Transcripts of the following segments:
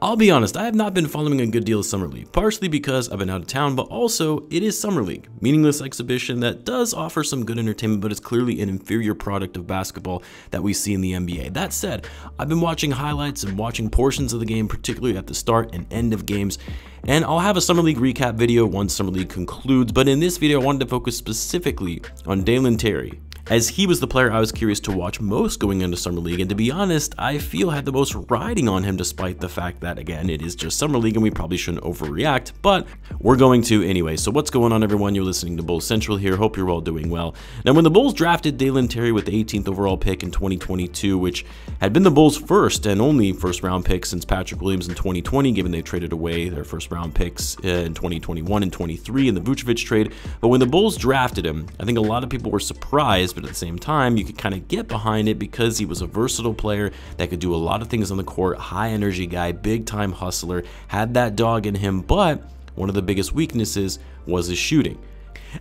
I'll be honest, I have not been following a good deal of Summer League, partially because I've been out of town, but also it is Summer League, meaningless exhibition that does offer some good entertainment, but is clearly an inferior product of basketball that we see in the NBA. That said, I've been watching highlights and watching portions of the game, particularly at the start and end of games, and I'll have a Summer League recap video once Summer League concludes, but in this video I wanted to focus specifically on Dalen Terry, as he was the player I was curious to watch most going into Summer League, and to be honest, I feel had the most riding on him, despite the fact that, again, it is just Summer League and we probably shouldn't overreact, but we're going to anyway. So what's going on, everyone? You're listening to Bulls Central here. Hope you're all doing well. Now, when the Bulls drafted Dalen Terry with the 18th overall pick in 2022, which had been the Bulls' first and only first-round pick since Patrick Williams in 2020, given they traded away their first-round picks in 2021 and 23 in the Vucevic trade, but when the Bulls drafted him, I think a lot of people were surprised, but at the same time, you could kind of get behind it because he was a versatile player that could do a lot of things on the court, high energy guy, big time hustler, had that dog in him, but one of the biggest weaknesses was his shooting.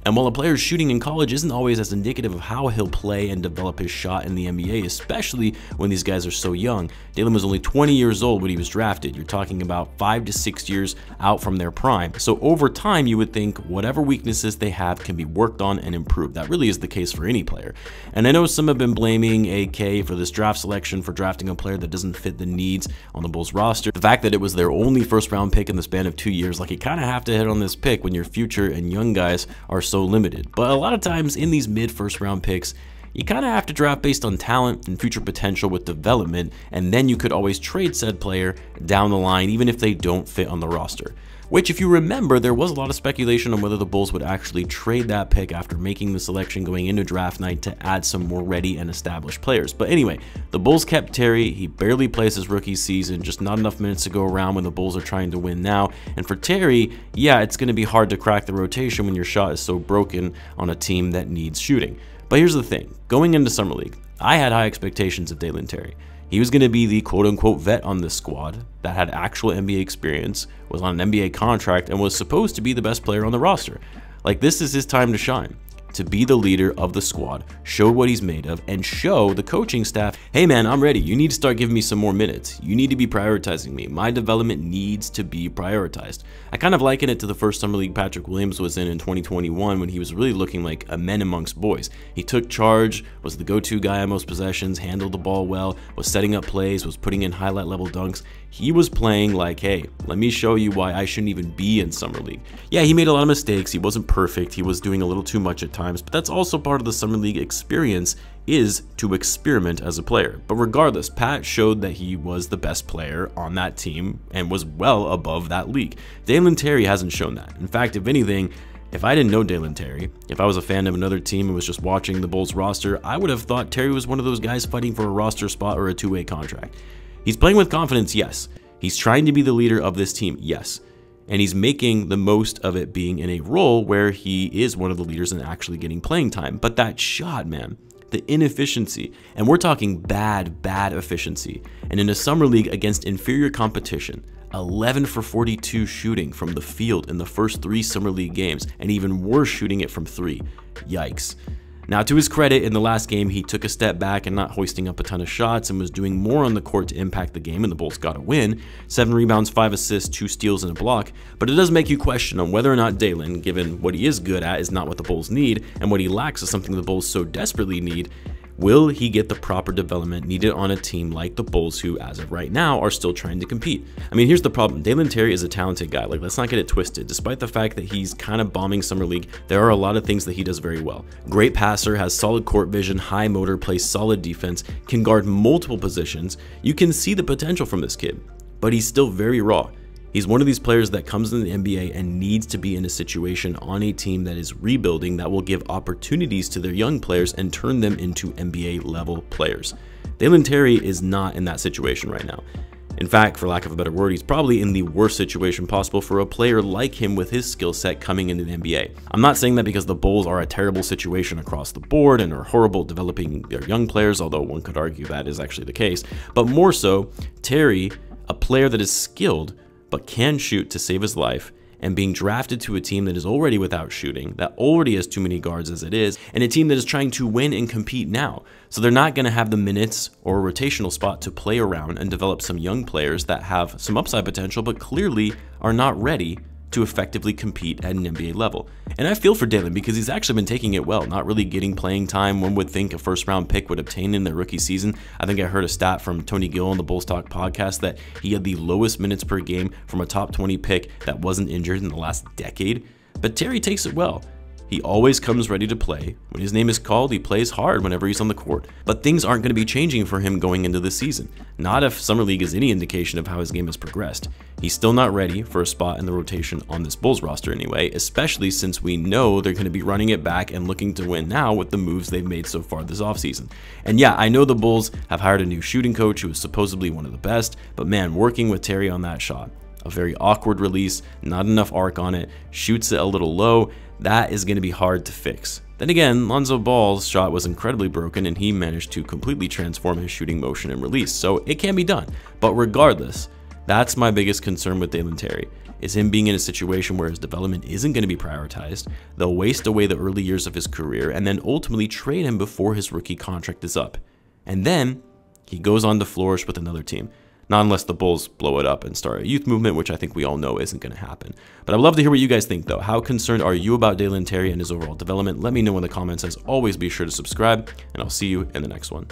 And while a player's shooting in college isn't always as indicative of how he'll play and develop his shot in the NBA, especially when these guys are so young, Dalen was only 20 years old when he was drafted. You're talking about 5 to 6 years out from their prime. So over time, you would think whatever weaknesses they have can be worked on and improved. That really is the case for any player. And I know some have been blaming AK for this draft selection for drafting a player that doesn't fit the needs on the Bulls roster. The fact that it was their only first-round pick in the span of 2 years, like you kind of have to hit on this pick when your future and young guys are so limited. But a lot of times in these mid first round picks, you kind of have to draft based on talent and future potential with development, and then you could always trade said player down the line even if they don't fit on the roster. Which, if you remember, there was a lot of speculation on whether the Bulls would actually trade that pick after making the selection going into draft night to add some more ready and established players. But anyway, the Bulls kept Terry. He barely plays his rookie season, just not enough minutes to go around when the Bulls are trying to win now. And for Terry, yeah, it's going to be hard to crack the rotation when your shot is so broken on a team that needs shooting. But here's the thing, going into Summer League, I had high expectations of Dalen Terry. He was going to be the quote-unquote vet on this squad that had actual NBA experience, was on an NBA contract, and was supposed to be the best player on the roster. Like, this is his time to shine, to be the leader of the squad, show what he's made of, and show the coaching staff, hey man, I'm ready. You need to start giving me some more minutes. You need to be prioritizing me. My development needs to be prioritized. I kind of liken it to the first Summer League Patrick Williams was in 2021 when he was really looking like a man amongst boys. He took charge, was the go-to guy on most possessions, handled the ball well, was setting up plays, was putting in highlight level dunks. He was playing like, hey, let me show you why I shouldn't even be in Summer League. Yeah, he made a lot of mistakes. He wasn't perfect. He was doing a little too much at times, but that's also part of the Summer League experience, is to experiment as a player. But regardless, Pat showed that he was the best player on that team and was well above that league. Dalen Terry hasn't shown that. In fact, if anything, if I didn't know Dalen Terry, if I was a fan of another team and was just watching the Bulls roster, I would have thought Terry was one of those guys fighting for a roster spot or a two-way contract. He's playing with confidence, yes. He's trying to be the leader of this team, yes. And he's making the most of it being in a role where he is one of the leaders and actually getting playing time. But that shot, man, the inefficiency, and we're talking bad efficiency. And in a Summer League against inferior competition, 11 for 42 shooting from the field in the first 3 Summer League games, and even worse shooting it from 3. Yikes. Now, to his credit, in the last game, he took a step back and not hoisting up a ton of shots and was doing more on the court to impact the game, and the Bulls got a win. 7 rebounds, 5 assists, 2 steals, and a block. But it does make you question on whether or not Dalen, given what he is good at is not what the Bulls need, and what he lacks is something the Bulls so desperately need, will he get the proper development needed on a team like the Bulls, who, as of right now, are still trying to compete? I mean, here's the problem. Dalen Terry is a talented guy. Like, let's not get it twisted. Despite the fact that he's kind of bombing Summer League, there are a lot of things that he does very well. Great passer, has solid court vision, high motor, plays solid defense, can guard multiple positions. You can see the potential from this kid, but he's still very raw. He's one of these players that comes in the NBA and needs to be in a situation on a team that is rebuilding that will give opportunities to their young players and turn them into NBA level players. Dalen Terry is not in that situation right now. In fact, for lack of a better word, he's probably in the worst situation possible for a player like him with his skill set coming into the NBA. I'm not saying that because the Bulls are a terrible situation across the board and are horrible at developing their young players, although one could argue that is actually the case, but more so, Terry, a player that is skilled but can shoot to save his life, and being drafted to a team that is already without shooting, that already has too many guards as it is, and a team that is trying to win and compete now. So they're not going to have the minutes or a rotational spot to play around and develop some young players that have some upside potential but clearly are not ready to effectively compete at an NBA level. And I feel for Dalen because he's actually been taking it well, not really getting playing time one would think a first-round pick would obtain in their rookie season. I think I heard a stat from Tony Gill on the Bulls Talk podcast that he had the lowest minutes per game from a top 20 pick that wasn't injured in the last decade. But Terry takes it well. He always comes ready to play. When his name is called, he plays hard whenever he's on the court. But things aren't going to be changing for him going into the season. Not if Summer League is any indication of how his game has progressed. He's still not ready for a spot in the rotation on this Bulls roster anyway, especially since we know they're going to be running it back and looking to win now with the moves they've made so far this offseason. And yeah, I know the Bulls have hired a new shooting coach who is supposedly one of the best, but man, working with Terry on that shot, a very awkward release, not enough arc on it, shoots it a little low, that is going to be hard to fix. Then again, Lonzo Ball's shot was incredibly broken and he managed to completely transform his shooting motion and release, so it can be done. But regardless, that's my biggest concern with Dalen Terry, is him being in a situation where his development isn't going to be prioritized. They'll waste away the early years of his career and then ultimately trade him before his rookie contract is up. And then he goes on to flourish with another team. Not unless the Bulls blow it up and start a youth movement, which I think we all know isn't going to happen. But I'd love to hear what you guys think, though. How concerned are you about Dalen Terry and his overall development? Let me know in the comments. As always, be sure to subscribe, and I'll see you in the next one.